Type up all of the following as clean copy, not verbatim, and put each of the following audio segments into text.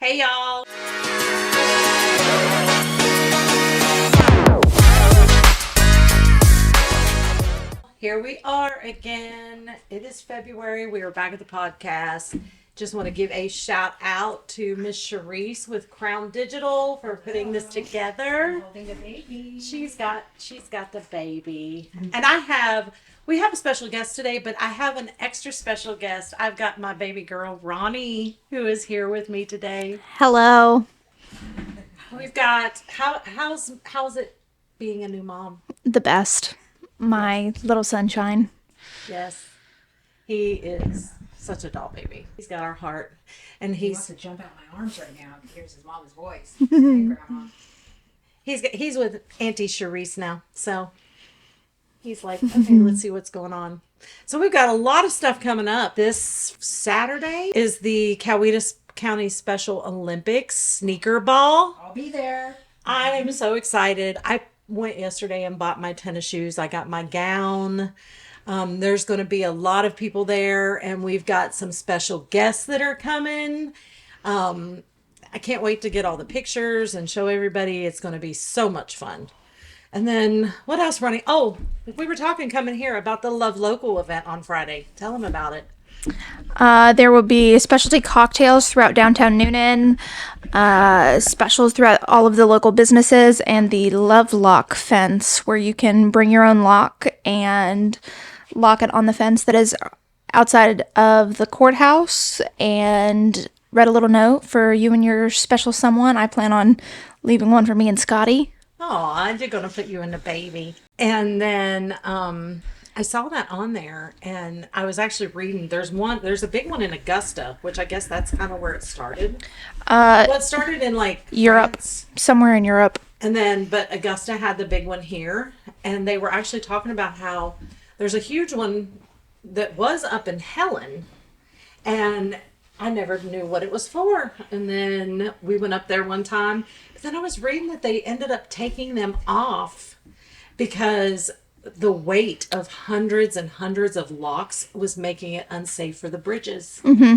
Hey, y'all. Here we are again. It is February. We are back at the podcast. Just want to give a shout out to Miss Sharice with Crown Digital for putting this together. Holding the baby. She's got the baby. And we have a special guest today, but I have an extra special guest. I've got my baby girl, Roni, who is here with me today. Hello. We've got, how's it being a new mom? The best. My little sunshine. Yes. He is such a doll baby. He's got our heart. And He wants to jump out my arms right now. He hears his mom's voice. Hey, Grandma. he's with Auntie Sharice now. So he's like, okay, let's see what's going on. So we've got a lot of stuff coming up. This Saturday is the Coweta County Special Olympics sneaker ball. I'll be there. I am so excited. I went yesterday and bought my tennis shoes. I got my gown. There's going to be a lot of people there, and we've got some special guests that are coming. I can't wait to get all the pictures and show everybody. It's going to be so much fun. And then what else, Ronnie? Oh, we were talking coming here about the Love Local event on Friday. Tell them about it. There will be specialty cocktails throughout downtown Newnan, specials throughout all of the local businesses, and the Love Lock fence where you can bring your own lock and lock it on the fence that is outside of the courthouse, and read a little note for you and your special someone. I plan on leaving one for me and Scotty. Oh, you're going to put you in the baby. And then I saw that on there, and I was actually reading. There's a big one in Augusta, which I guess that's kind of where it started. Well, it started in like Europe, France. somewhere in Europe. And then, but Augusta had the big one here, and they were actually talking about how there's a huge one that was up in Helen, and I never knew what it was for. And then we went up there one time, but then I was reading that they ended up taking them off because the weight of hundreds and hundreds of locks was making it unsafe for the bridges. Mm-hmm.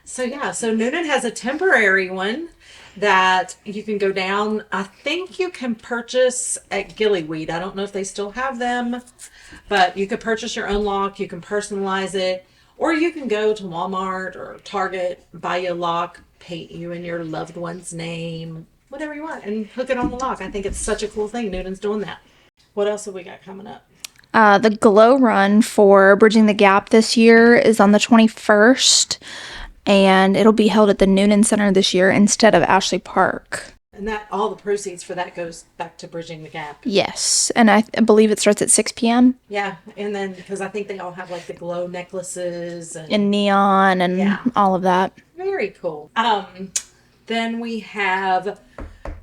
So Newnan has a temporary one that you can go down. I think you can purchase at Gillyweed. I don't know if they still have them, but you could purchase your own lock. You can personalize it, or you can go to Walmart or Target, buy you a lock, paint you and your loved one's name, whatever you want, and hook it on the lock. I think it's such a cool thing. Newnan's doing that. What else have we got coming up? The Glow Run for Bridging the Gap this year is on the 21st, and it'll be held at the Newnan Center this year instead of Ashley Park. And that all the proceeds for that goes back to Bridging the Gap. Yes, and I believe it starts at 6 p.m. Yeah, and then because I think they all have like the glow necklaces and neon and all of that. Very cool. Then we have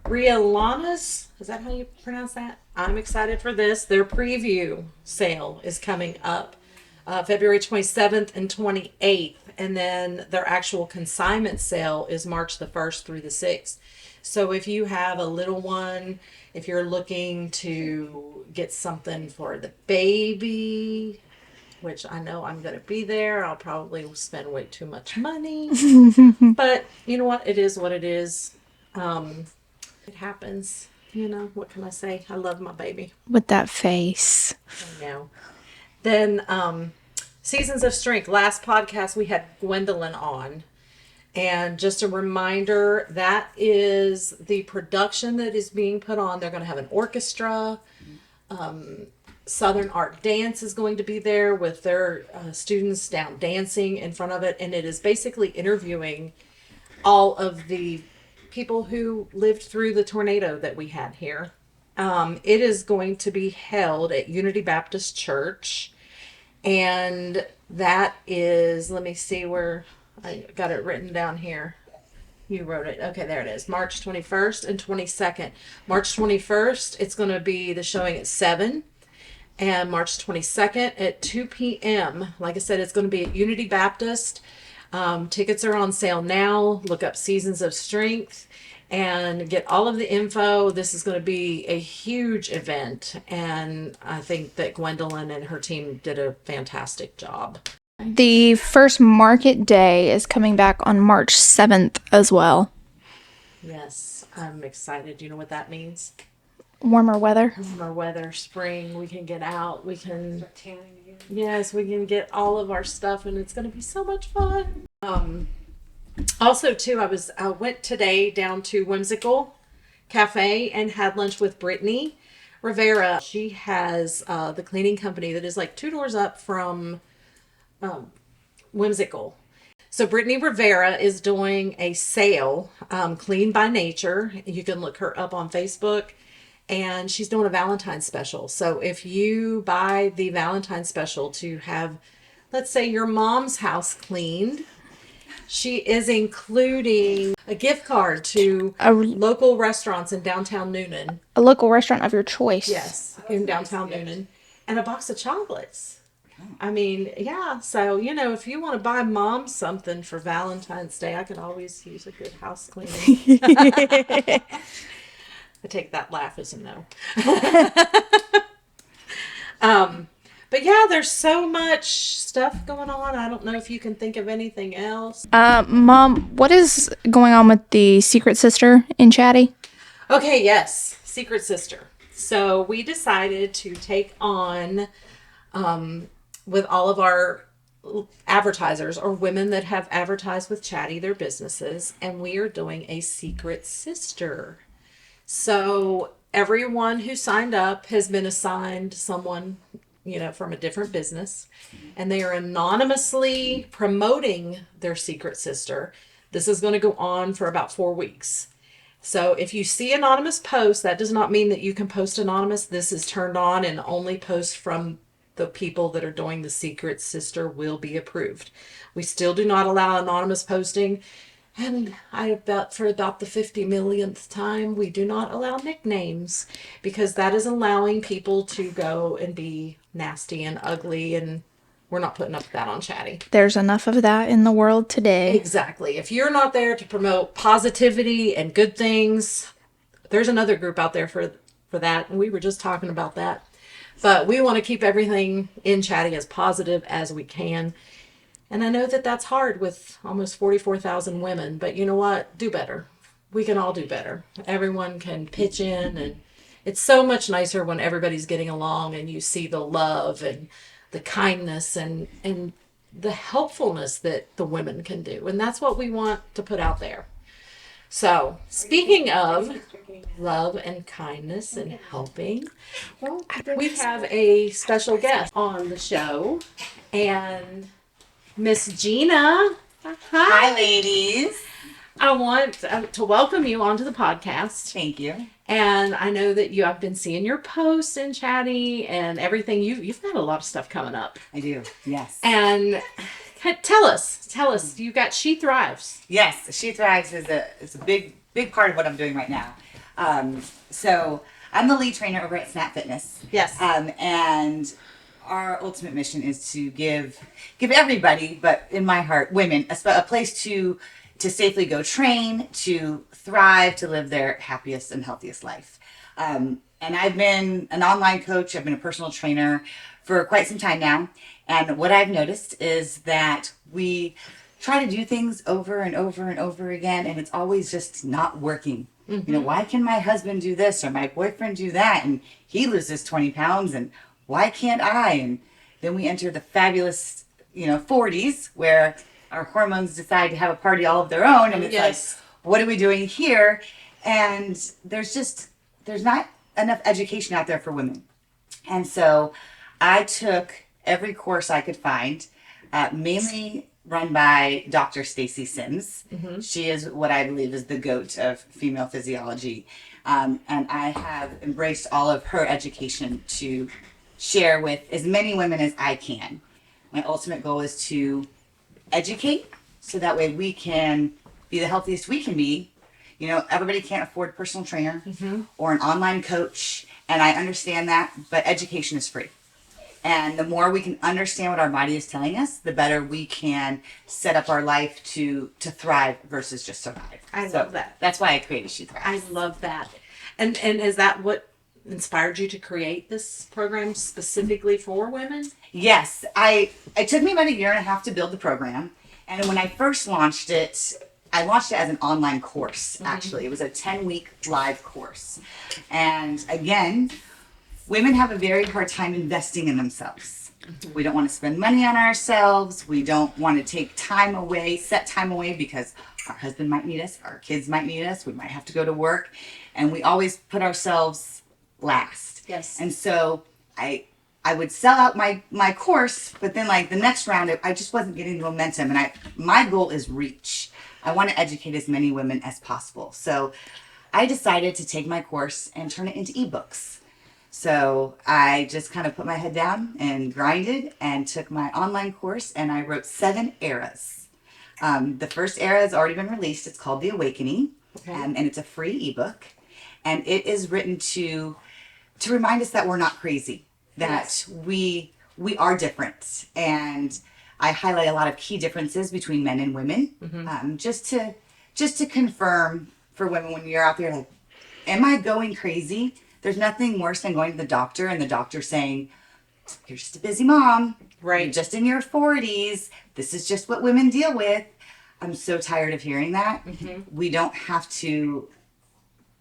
Rialana's. Is that how you pronounce that? I'm excited for this. Their preview sale is coming up February 27th and 28th. And then their actual consignment sale is March the 1st through the 6th. So if you have a little one, if you're looking to get something for the baby, which I know I'm going to be there, I'll probably spend way too much money. But you know what? It is what it is. It happens. You know, what can I say? I love my baby. With that face. I know. Then, Seasons of Strength. Last podcast, we had Gwendolyn on. And just a reminder, that is the production that is being put on. They're going to have an orchestra. Southern Art Dance is going to be there with their students down dancing in front of it. And it is basically interviewing all of the people who lived through the tornado that we had here. It is going to be held at Unity Baptist Church, and that is, let me see where I got it written down here. You wrote it. Okay, there it is. March 21st and 22nd. March 21st, it's going to be the showing at 7, and March 22nd at 2 p.m. Like I said, it's going to be at Unity Baptist. Tickets are on sale now. Look up Seasons of Strength and get all of the info. This is going to be a huge event, and I think that Gwendolyn and her team did a fantastic job. The first market day is coming back on March 7th as well. Yes, I'm excited. Do you know what that means? Warmer weather. Warmer weather, spring. We can get out. We can, Start tanning again. yes, we can get all of our stuff, and it's going to be so much fun. Also, too, I went today down to Whimsical Cafe and had lunch with Brittany Rivera. She has the cleaning company that is like 2 doors up from Whimsical. So Brittany Rivera is doing a sale, Clean by Nature. You can look her up on Facebook. And she's doing a Valentine's special. So if you buy the Valentine's special to have, let's say, your mom's house cleaned, she is including a gift card to local restaurants in downtown Newnan. A local restaurant of your choice. Yes, in downtown Newnan. And a box of chocolates. I mean, yeah. So, if you want to buy mom something for Valentine's Day, I could always use a good house cleaning. I take that laugh as a no. But yeah, there's so much stuff going on. I don't know if you can think of anything else. Mom, what is going on with the secret sister in Chatty? Okay, yes, Secret Sister. So we decided to take on, with all of our advertisers or women that have advertised with Chatty, their businesses, and we are doing a Secret Sister. So everyone who signed up has been assigned someone, from a different business, and they are anonymously promoting their Secret Sister. This is going to go on for about 4 weeks. So if you see anonymous posts, that does not mean that you can post anonymous. This is turned on, and only posts from the people that are doing the Secret Sister will be approved. We still do not allow anonymous posting. And for about the 50 millionth time, we do not allow nicknames, because that is allowing people to go and be nasty and ugly, and we're not putting up with that on Chatty. There's enough of that in the world today. Exactly. If you're not there to promote positivity and good things, there's another group out there for that, and we were just talking about that. But we want to keep everything in Chatty as positive as we can. And I know that that's hard with almost 44,000 women, but you know what? Do better. We can all do better. Everyone can pitch in, and it's so much nicer when everybody's getting along and you see the love and the kindness and the helpfulness that the women can do. And that's what we want to put out there. So, speaking of love and kindness and helping, we have a special guest on the show, and Miss Gina. Hi, ladies. I want to welcome you onto the podcast. Thank you. And I know that I've been seeing your posts and Chatty and everything. You've got a lot of stuff coming up. I do. Yes. And tell us, you got SheThrives. Yes, SheThrives is a big part of what I'm doing right now. So I'm the lead trainer over at Snap Fitness. Yes. And our ultimate mission is to give everybody, but in my heart, women, a place to safely go train, to thrive, to live their happiest and healthiest life. And I've been an online coach. I've been a personal trainer for quite some time now. And what I've noticed is that we try to do things over and over and over again, and it's always just not working. Mm-hmm. Why can my husband do this or my boyfriend do that, and he loses 20 pounds, and why can't I? And then we enter the fabulous, 40s, where our hormones decide to have a party all of their own, and it's yes. like, what are we doing here? And there's not enough education out there for women. And so I took every course I could find, mainly run by Dr. Stacy Sims. Mm-hmm. She is what I believe is the GOAT of female physiology. And I have embraced all of her education to share with as many women as I can. My ultimate goal is to educate so that way we can be the healthiest we can be. Everybody can't afford a personal trainer mm-hmm. or an online coach, and I understand that, but education is free. And the more we can understand what our body is telling us, the better we can set up our life to thrive versus just survive. I love that. That's why I created SheThrives. I love that. And is that what inspired you to create this program specifically for women? Yes. It took me about 1.5 years to build the program. And when I first launched it, I launched it as an online course, actually. It was a 10-week live course. And again, women have a very hard time investing in themselves. We don't want to spend money on ourselves. We don't want to take time away, set time away, because our husband might need us, our kids might need us, we might have to go to work. And we always put ourselves last. Yes. And so I would sell out my course, but then like the next round, I just wasn't getting the momentum. And my goal is reach. I want to educate as many women as possible. So I decided to take my course and turn it into ebooks. So I just kind of put my head down and grinded and took my online course, and I wrote 7 eras. The first era has already been released. It's called The Awakening, and it's a free ebook. And it is written to remind us that we're not crazy, that we are different. And I highlight a lot of key differences between men and women, just to confirm for women when you're out there like, am I going crazy? There's nothing worse than going to the doctor and the doctor saying, you're just a busy mom. Right. You're just in your 40s. This is just what women deal with. I'm so tired of hearing that. We don't have to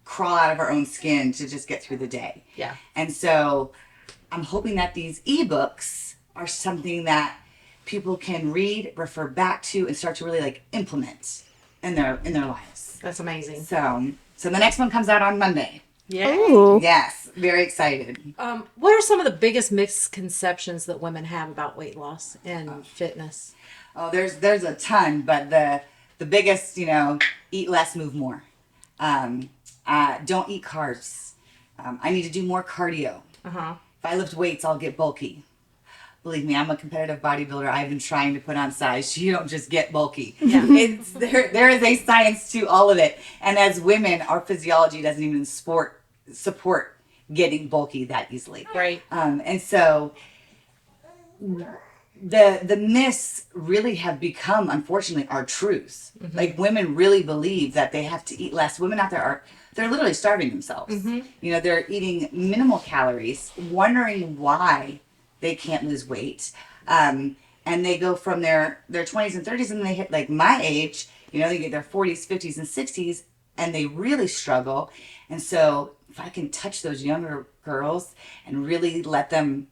crawl out of our own skin to just get through the day. Yeah. And so I'm hoping that these ebooks are something that people can read, refer back to, and start to really like implement in their lives. That's amazing. So the next one comes out on Monday. Yeah. Ooh. Yes, very excited. What are some of the biggest misconceptions that women have about weight loss and fitness? Oh, there's a ton, but the biggest, eat less, move more. Don't eat carbs. I need to do more cardio. Uh-huh. If I lift weights, I'll get bulky. Believe me, I'm a competitive bodybuilder. I've been trying to put on size. You don't just get bulky. Yeah. There is a science to all of it. And as women, our physiology doesn't even support getting bulky that easily. Right. And so the myths really have become, unfortunately, our truths. Like women really believe that they have to eat less. Women out there they're literally starving themselves. They're eating minimal calories, wondering why they can't lose weight. And they go from their 20s and 30s and they hit like my age, they get their 40s, 50s, and 60s, and they really struggle. And so if I can touch those younger girls and really let them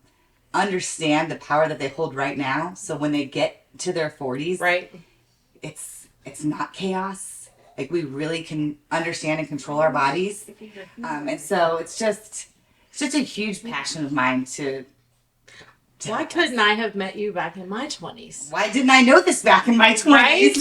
understand the power that they hold right now, so when they get to their 40s, Right. it's not chaos. Like we really can understand and control our bodies. And so it's just a huge passion of mine to Why couldn't I have met you back in my 20s? why didn't I know this back in my 20s? Right?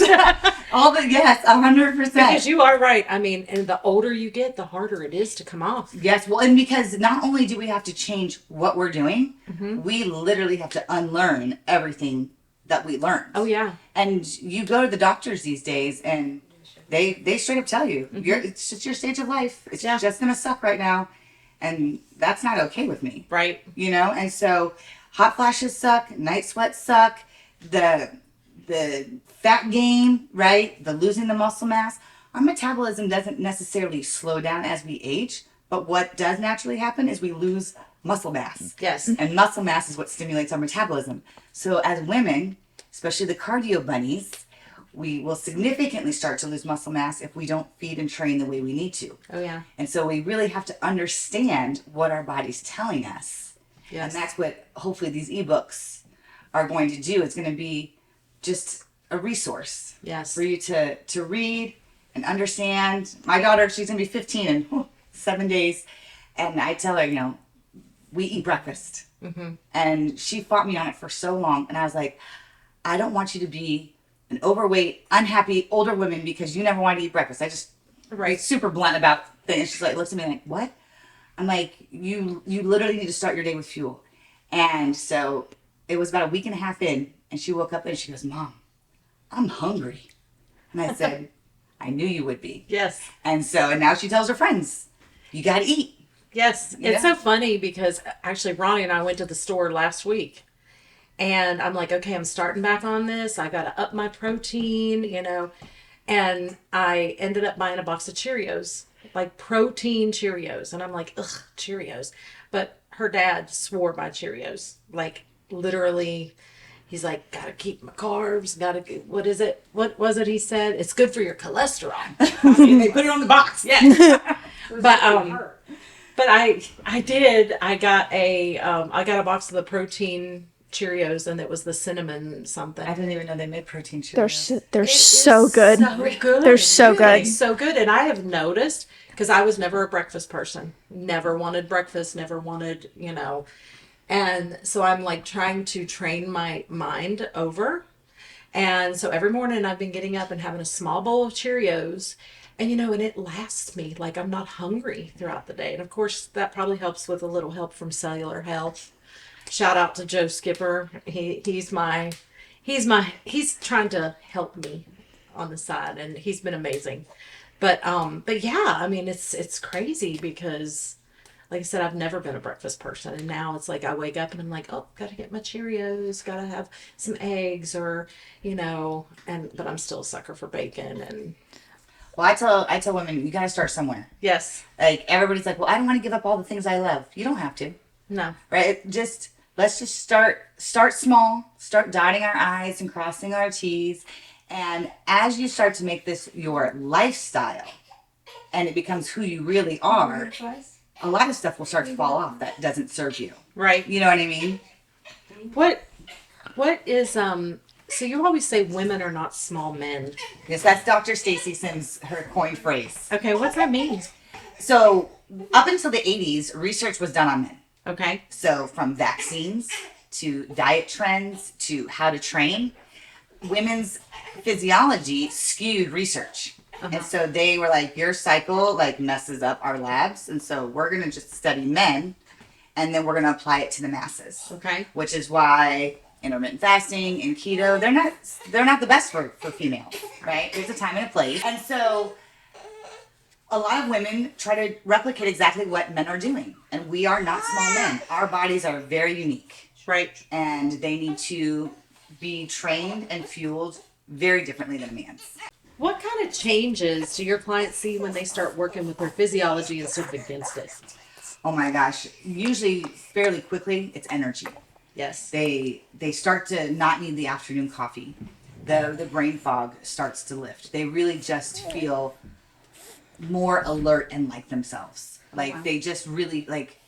Yes, 100%. Because you are right. I mean, and the older you get, the harder it is to come off. Yes, well, and because not only do we have to change what we're doing, we literally have to unlearn everything that we learned. Oh, yeah. And you go to the doctors these days and they straight up tell you, it's just your stage of life. It's just going to suck right now. And that's not okay with me. Right. And so hot flashes suck, night sweats suck, the fat gain, right? The losing the muscle mass. Our metabolism doesn't necessarily slow down as we age, but what does naturally happen is we lose muscle mass. Yes. And muscle mass is what stimulates our metabolism. So as women, especially the cardio bunnies, we will significantly start to lose muscle mass if we don't feed and train the way we need to. Oh, yeah. And so we really have to understand what our body's telling us. Yes. And that's what hopefully these ebooks are going to do. It's going to be just a resource Yes. for you to read and understand. My daughter, she's going to be 15 in 7 days. And I tell her, we eat breakfast. And she fought me on it for so long. And I was like, I don't want you to be an overweight, unhappy older woman because you never wanted to eat breakfast. I just super blunt about things. She's like, looks at me like, what? I'm like, you literally need to start your day with fuel. And so it was about a week and a half in, and she woke up and she goes, Mom, I'm hungry. And I said, I knew you would be. Yes. And now she tells her friends, you got to eat. Yes. It's so funny because actually Ronnie and I went to the store last week. And I'm like, okay, I'm starting back on this. I got to up my protein, And I ended up buying a box of Cheerios, like protein Cheerios. And I'm like, ugh, Cheerios. But her dad swore by Cheerios, like literally. he's like, gotta keep my carbs, what is it? What was it he said? It's good for your cholesterol. They put it on the box. Yeah. But I got a box of the protein Cheerios, and it was the cinnamon something. I didn't even know they made protein They're Cheerios. they're It so is good. So good. They're so Really good. so good. And I have noticed, because I was never a breakfast person, never wanted breakfast, never wanted, and so I'm like trying to train my mind over. And so every morning I've been getting up and having a small bowl of Cheerios, and and it lasts me, like I'm not hungry throughout the day. And of course that probably helps with a little help from Cellular Health. Shout out to Joe Skipper. He's trying to help me on the side, and he's been amazing. But yeah, I mean it's crazy because, like I said, I've never been a breakfast person, and now it's like I wake up and I'm like, oh, gotta get my Cheerios, gotta have some eggs, or but I'm still a sucker for bacon. And Well, I tell women, you got to start somewhere. yes, Like, everybody's like, well, I don't want to give up all the things I love. You don't have to, no, right? Let's just start small, start dotting our I's and crossing our T's. And as you start to make this your lifestyle and it becomes who you really are, a lot of stuff will start to fall off that doesn't serve you. right. You know what I mean? What is so you always say women are not small men. Yes, that's Dr. Stacy Sims, her coined phrase. Okay, what's that mean? So, up until the 80s, research was done on men. Okay. So, from vaccines to diet trends to how to train, women's physiology skewed research. And so they were like, your cycle like messes up our labs. And so we're going to just study men and then we're going to apply it to the masses. Okay. Which is why intermittent fasting and keto, they're not the best for females, right? There's a time and a place. And so a lot of women try to replicate exactly what men are doing. And we are not small men. Our bodies are very unique. Right. And they need to be trained and fueled very differently than a man's. What kind of changes do your clients see when they start working with their physiology instead of against it? Oh my gosh, usually fairly quickly, it's energy. Yes. They start to not need the afternoon coffee. The brain fog starts to lift. They really just feel more alert and like themselves. Like they just really like,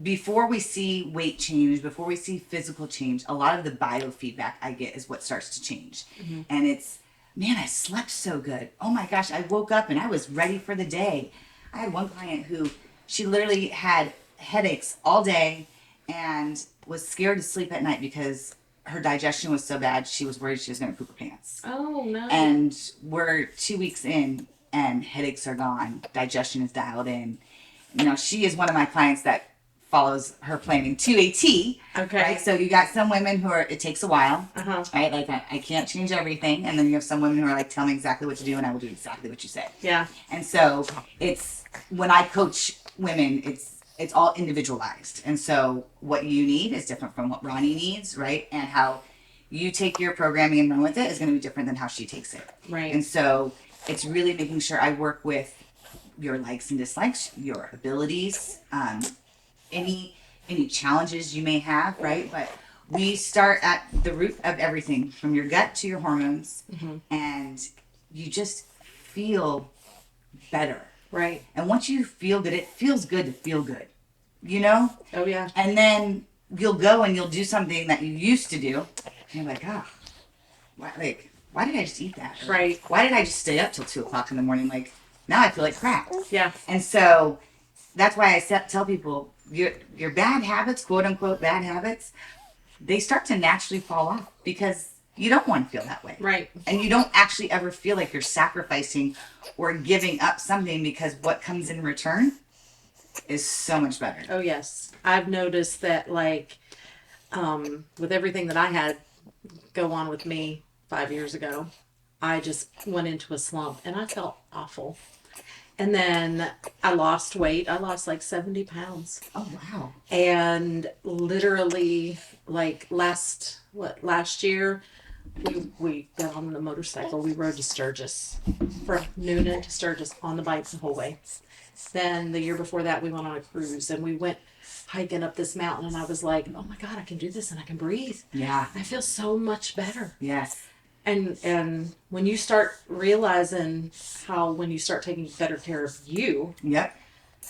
before we see weight change, before we see physical change, a lot of the biofeedback I get is what starts to change. Mm-hmm. And it's, man, I slept so good. Oh my gosh, I woke up and I was ready for the day. I had one client who, she literally had headaches all day and was scared to sleep at night because her digestion was so bad, she was worried she was going to poop her pants. Oh, no. And we're 2 weeks in and headaches are gone. Digestion is dialed in. She is one of my clients that follows her planning to a T. Okay. Right? So you got some women who are, it takes a while. Uh-huh. Right? Like, I can't change everything. And then you have some women who are like, tell me exactly what to do and I will do exactly what you say. Yeah. And so it's, when I coach women, it's all individualized. And so what you need is different from what Roni needs, right? And how you take your programming and run with it is going to be different than how she takes it. Right. And so it's really making sure I work with your likes and dislikes, your abilities, any challenges you may have, right? But we start at the root of everything, from your gut to your hormones, and you just feel better. Right. And once you feel good, it feels good to feel good, Oh, yeah. And then you'll go and you'll do something that you used to do, and you're like, oh, why did I just eat that? Or, Right. why did I just stay up till 2 o'clock in the morning? Like, now I feel like crap. Yeah. And so that's why I tell people, your bad habits, quote unquote bad habits, they start to naturally fall off because you don't want to feel that way. Right. And you don't actually ever feel like you're sacrificing or giving up something, because what comes in return is so much better. Oh, yes. I've noticed that, like, with everything that I had go on with me 5 years ago, I just went into a slump and I felt awful. And then I lost weight. I lost like 70 pounds. Oh, wow. And literally, like last year, we got on the motorcycle. We rode to Sturgis, from Newnan to Sturgis on the bikes the whole way. Then the year before that, we went on a cruise and we went hiking up this mountain. And I was like, oh my God, I can do this and I can breathe. Yeah. I feel so much better. Yes. And when you start realizing how, when you start taking better care of you, Yep.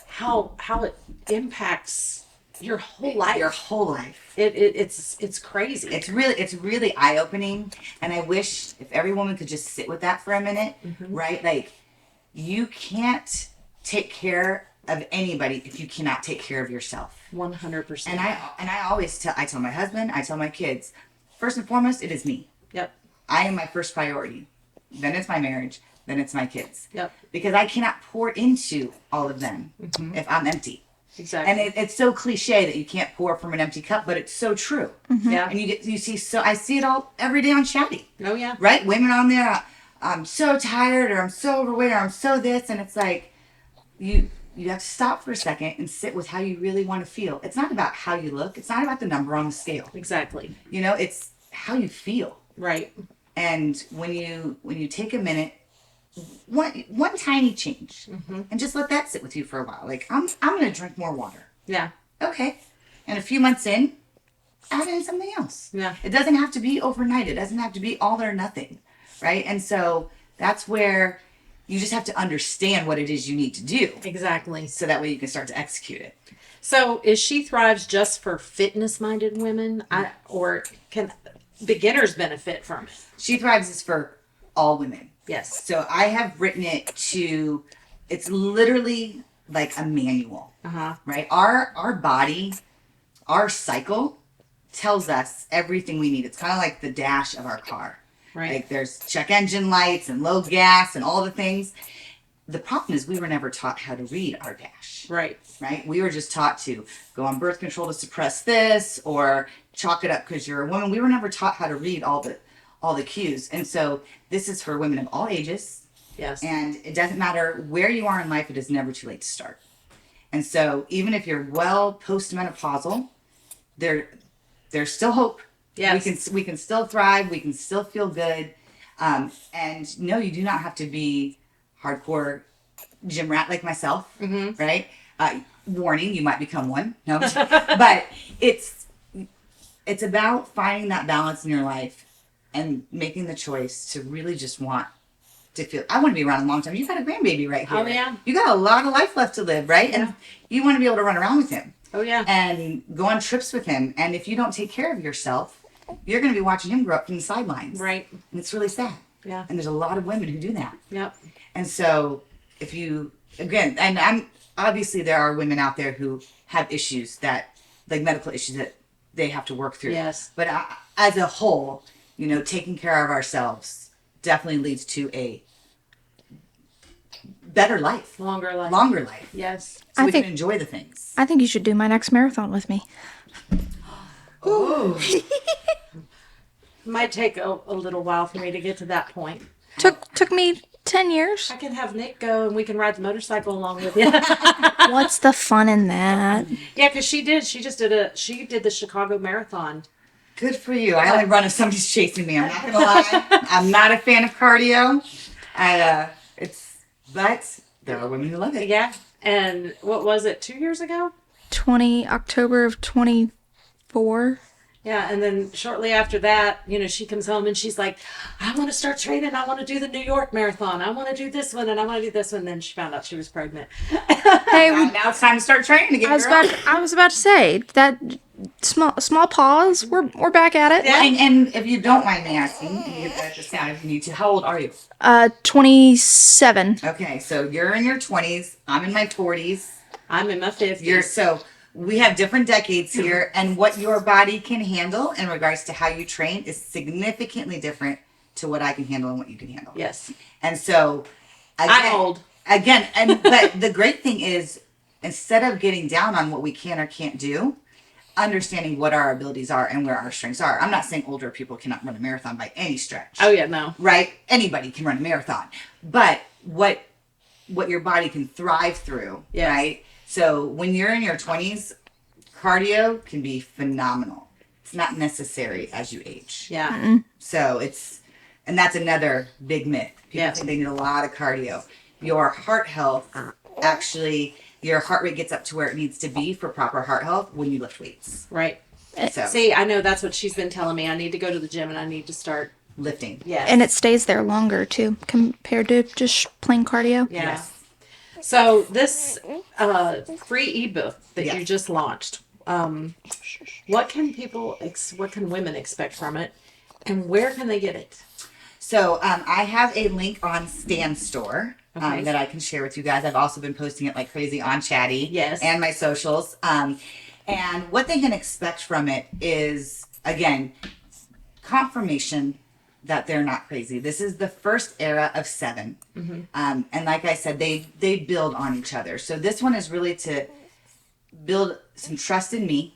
how it impacts your whole life. Your whole life. It's crazy. It's really eye opening, and I wish if every woman could just sit with that for a minute, right? Like, you can't take care of anybody if you cannot take care of yourself. 100%. And I always tell my husband, I tell my kids, first and foremost, it is me. Yep. I am my first priority. Then it's my marriage. Then it's my kids. Yep. Because I cannot pour into all of them if I'm empty. Exactly. And it's so cliche that you can't pour from an empty cup, but it's so true. Yeah. And I see it all every day on Chatty. Oh yeah. Right? Women on there, I'm so tired, or I'm so overweight, or I'm so this, and it's like you have to stop for a second and sit with how you really want to feel. It's not about how you look. It's not about the number on the scale. Exactly. It's how you feel. Right. And when you take a minute, one tiny change, and just let that sit with you for a while. Like, I'm gonna drink more water. Yeah. Okay. And a few months in, add in something else. Yeah. It doesn't have to be overnight. It doesn't have to be all or nothing, right? And so that's where you just have to understand what it is you need to do, Exactly. so that way you can start to execute it. So is SheThrives just for fitness-minded women, or can beginners benefit from it? SheThrives is for all women. Yes. So I have written it it's literally like a manual, right? Our body, our cycle tells us everything we need. It's kind of like the dash of our car. Right. Like, there's check engine lights and low gas and all the things. The problem is we were never taught how to read our dash. Right. Right? We were just taught to go on birth control to suppress this, or chalk it up because you're a woman. We were never taught how to read all the cues. And so this is for women of all ages. Yes. And it doesn't matter where you are in life, it is never too late to start. And so even if you're post-menopausal, there's still hope. Yes. We can still thrive. We can still feel good. And no, you do not have to be hardcore gym rat like myself, right? Warning, you might become one. No, but it's about finding that balance in your life and making the choice to really just want to feel. I want to be around a long time. You've got a grandbaby right here. Oh, yeah. You got a lot of life left to live, right? Yeah. And you want to be able to run around with him. Oh yeah. And go on trips with him. And if you don't take care of yourself, you're going to be watching him grow up from the sidelines. Right. And it's really sad. Yeah. And there's a lot of women who do that. Yep. And so if you, again, and I'm obviously there are women out there who have issues like medical issues that they have to work through. Yes. But as a whole, taking care of ourselves definitely leads to a better life. Longer life. So Yes. we think- can enjoy the things. I think you should do my next marathon with me. Ooh. Might take a little while for me to get to that point. Took me 10 years. I can have Nick go and we can ride the motorcycle along with you. What's the fun in that? Yeah, because she did the Chicago Marathon. Good for you. I only run if somebody's chasing me. I'm not going to lie. I'm not a fan of cardio. But there are women who love it. Yeah. And what was it, 2 years ago? October of 24. Yeah, and then shortly after that, she comes home and she's like, I want to start training. I want to do the New York Marathon. I want to do this one and I want to do this one. Then she found out she was pregnant. Hey, Now it's time to start training again. I was about to say that small pause. We're back at it. Yeah. And if you don't mind me asking, and you get that to sound if you need to, how old are you? 27. Okay, so you're in your 20s. I'm in my 40s. I'm in my 50s. We have different decades here, and what your body can handle in regards to how you train is significantly different to what I can handle and what you can handle. Yes. And so, again, I'm old. But the great thing is, instead of getting down on what we can or can't do, understanding what our abilities are and where our strengths are. I'm not saying older people cannot run a marathon by any stretch. Oh, yeah, no. Right? Anybody can run a marathon. But what your body can thrive through, Yes. right? So when you're in your 20s, cardio can be phenomenal. it's not necessary as you age. Yeah. So and that's another big myth. People think they need a lot of cardio. Your heart health, actually, your heart rate gets up to where it needs to be for proper heart health when you lift weights. Right. So See, I know that's what she's been telling me. I need to go to the gym and I need to start. lifting. Yes. And it stays there longer too, compared to just plain cardio. Yeah. Yes. So this free ebook that you Yes. just launched, what can what can women expect from it, and where can they get it? So I have a link on Stan Store Okay. that I can share with you guys. I've also been posting it like crazy on Chatty Yes. and my socials. And what they can expect from it is, again, confirmation that they're not crazy. This is the first era of 7. And like I said, they build on each other. So this one is really to build some trust in me,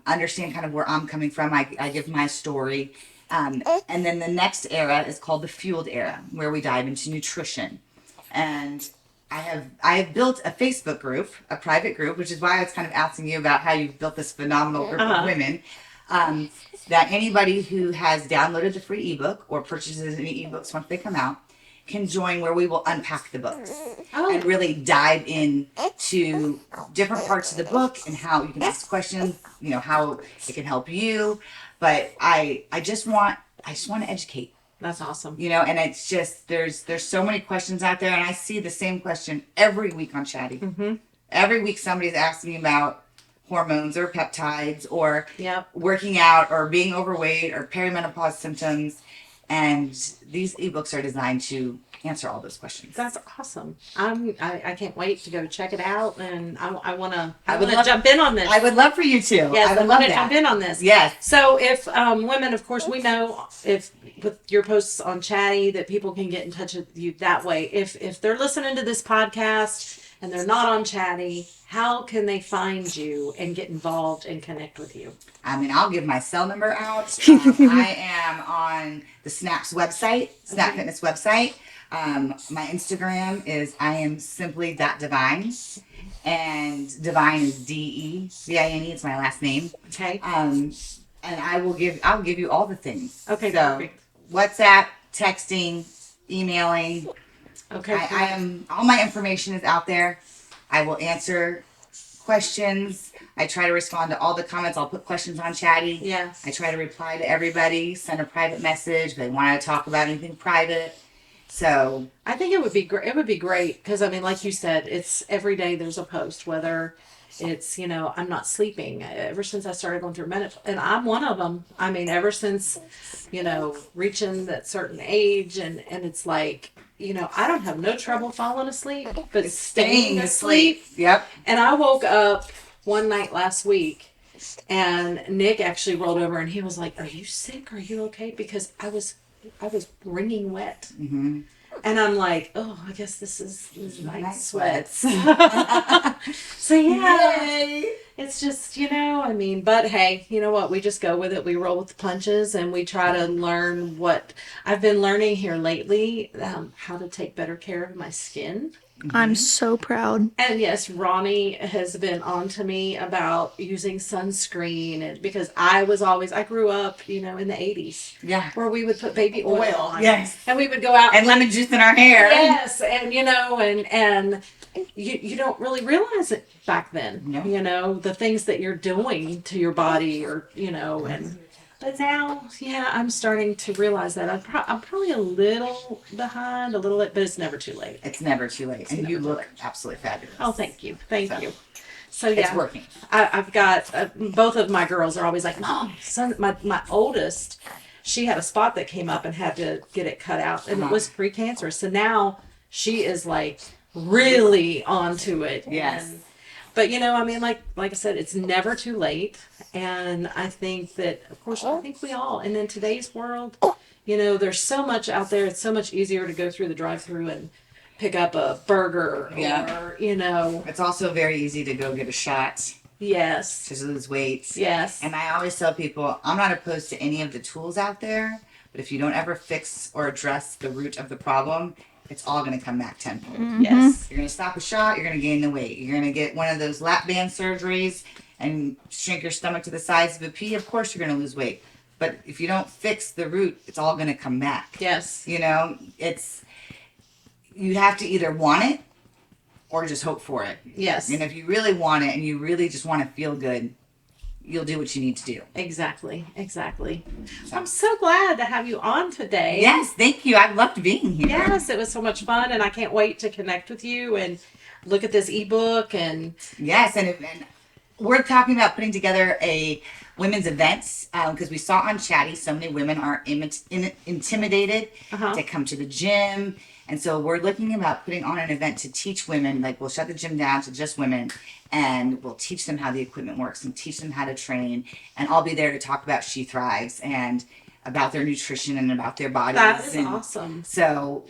understand kind of where I'm coming from. I give my story. And then the next era is called the fueled era, where we dive into nutrition. And I have built a Facebook group, a private group, which is why I was kind of asking you about how you've built this phenomenal group of women. That anybody who has downloaded the free ebook or purchases any ebooks once they come out can join, where we will unpack the books and really dive in to different parts of the book and how you can ask questions, how it can help you. But I just want to educate. That's awesome. And it's just there's so many questions out there, and I see the same question every week on Chatty. Every week somebody's asking me about hormones or peptides or working out or being overweight or perimenopause symptoms, and these ebooks are designed to answer all those questions. That's awesome. I can't wait to go check it out, and I want to love- jump in on this. I would love for you to. Yes, I I would want love to jump that. in on this. Yes. So if women, of course, we know if with your posts on Chatty that people can get in touch with you that way. If they're listening to this podcast and they're not on Chatty, how can they find you and get involved and connect with you? I mean, I'll give my cell number out. I am on the Snap's website, Snap Fitness website. My Instagram is I am simply.divine, and Divine is DEVINE. It's my last name. Okay. And I'll give you all the things. Okay, So perfect. WhatsApp, texting, emailing. Okay. I am, all my information is out there. I will answer questions. I try to respond to all the comments. I'll put questions on Chatty. Yes. I try to reply to everybody, send a private message if they want to talk about anything private. So I think it would be great. It would be great because I mean, like you said, it's every day there's a post. Whether it's I'm not sleeping ever since I started going through menopause, and I'm one of them. I mean, ever since reaching that certain age, and it's like I don't have no trouble falling asleep, but staying asleep. Yep. And I woke up one night last week, and Nick actually rolled over and he was like, "Are you sick? Are you okay?" Because I was wringing wet. Mm-hmm. And I'm like, oh, I guess this is night Night sweats. sweats. So yeah, Yay. it's just I mean, but hey, you know what? We just go with it. We roll with the punches, and we try to learn what I've been learning here lately, how to take better care of my skin. I'm so proud. And yes, Roni has been on to me about using sunscreen, and because I grew up, in the 80s. Yeah. Where we would put baby oil on. Yes. And we would go out And lemon juice in our hair. yes, and and you don't really realize it back then. No. The things that you're doing to your body, or but now, I'm starting to realize that I'm probably a little behind, a little bit, but it's never too late. It's never too late. And you look absolutely fabulous. Oh, thank you. Thank So, you. So yeah, It's working. I've got both of my girls are always like, Mom, my oldest, she had a spot that came up and had to get it cut out, and it was precancerous. So now she is like really onto it. Yes. But I mean, like I said, it's never too late, and I think that, of course, I think we all, and in today's world, there's so much out there. It's so much easier to go through the drive-through and pick up a burger, or It's also very easy to go get a shot yes, to lose weight. yes, And I always tell people, I'm not opposed to any of the tools out there, but if you don't ever fix or address the root of the problem, it's all going to come back tenfold. yes, You're going to stop a shot, you're going to gain the weight. You're going to get one of those lap band surgeries, and shrink your stomach to the size of a pea, of course you're going to lose weight. But if you don't fix the root, it's all going to come back. Yes. You know, you have to either want it or just hope for it. Yes. And if you really want it and you really just want to feel good, you'll do what you need to do. Exactly. I'm so glad to have you on today. Yes, thank you. I've loved being here. Yes, it was so much fun, and I can't wait to connect with you and look at this ebook. And Yes, and we're talking about putting together a women's event because we saw on Chatty so many women are intimidated to come to the gym. And so we're looking about putting on an event to teach women, like we'll shut the gym down to just women and we'll teach them how the equipment works and teach them how to train. And I'll be there to talk about SheThrives and about their nutrition and about their bodies. that is awesome. So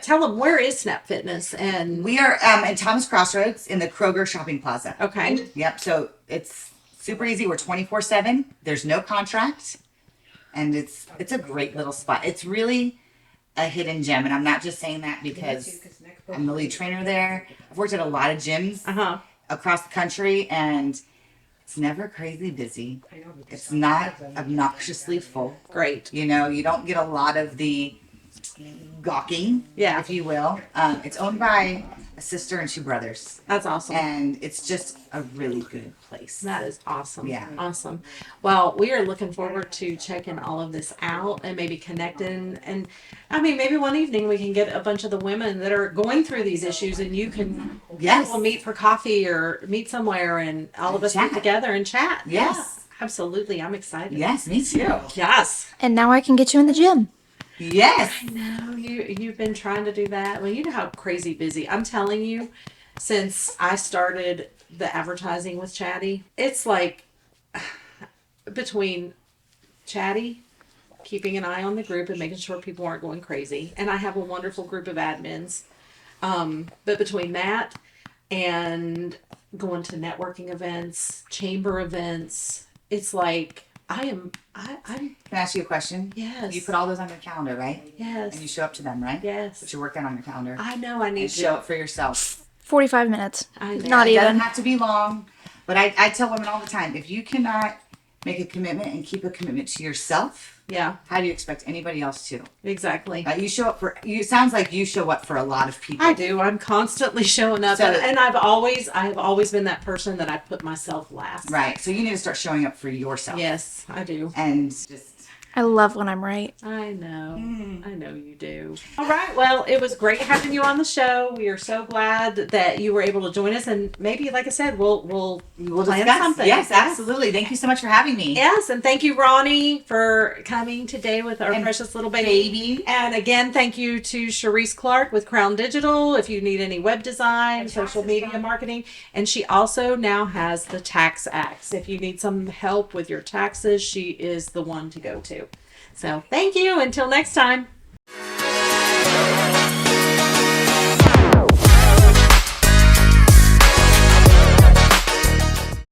Tell them, where is Snap Fitness? And we are in Thomas Crossroads in the Kroger Shopping Plaza. okay. Yep. So it's super easy. We're 24/7. There's no contract. And it's a great little spot. It's really a hidden gem. And I'm not just saying that because I'm the lead trainer there. I've worked at a lot of gyms across the country and it's never crazy busy. It's not obnoxiously full. Great. You know, you don't get a lot of the gawking, if you will. It's owned by a sister and 2 brothers. That's awesome. And it's just a really good place. That is awesome. Yeah. Awesome. Well, we are looking forward to checking all of this out and maybe connecting. And I mean, maybe one evening we can get a bunch of the women that are going through these issues and you can we'll meet for coffee or meet somewhere and all of us get together and chat. Yes. Yeah, absolutely. I'm excited. Yes, me too. Yes. And now I can get you in the gym. Yes. No, you've been trying to do that. Well, you know how crazy busy. I'm telling you, since I started the advertising with Chatty, it's like between Chatty, keeping an eye on the group and making sure people aren't going crazy. And I have a wonderful group of admins. But between that and going to networking events, chamber events, it's like I'm Can I ask you a question? yes. You put all those on your calendar, right? yes. And you show up to them, right? Yes. But you work that on your calendar. I know I need And to show up for yourself. 45 minutes. I know. Not It doesn't even. have to be long. But I tell women all the time, if you cannot make a commitment and keep a commitment to yourself, Yeah, how do you expect anybody else to? exactly. You show up for you. Sounds like you show up for a lot of people. I do. I'm constantly showing up, So- and I have always been that person that I put myself last. Right. So you need to start showing up for yourself. Yes, I do. And just I love when I'm right. I know. I know you do. All right. Well, it was great having you on the show. We are so glad that you were able to join us, and maybe, like I said, we'll plan discuss. something. Yes, absolutely. Thank you so much for having me. Yes, and thank you, Ronnie, for coming today with our And precious little baby. And again, thank you to Sharice Clark with Crown Digital if you need any web design, social media marketing. And she also now has the Tax Axe. If you need some help with your taxes, she is the one to go to. So thank you. Until next time.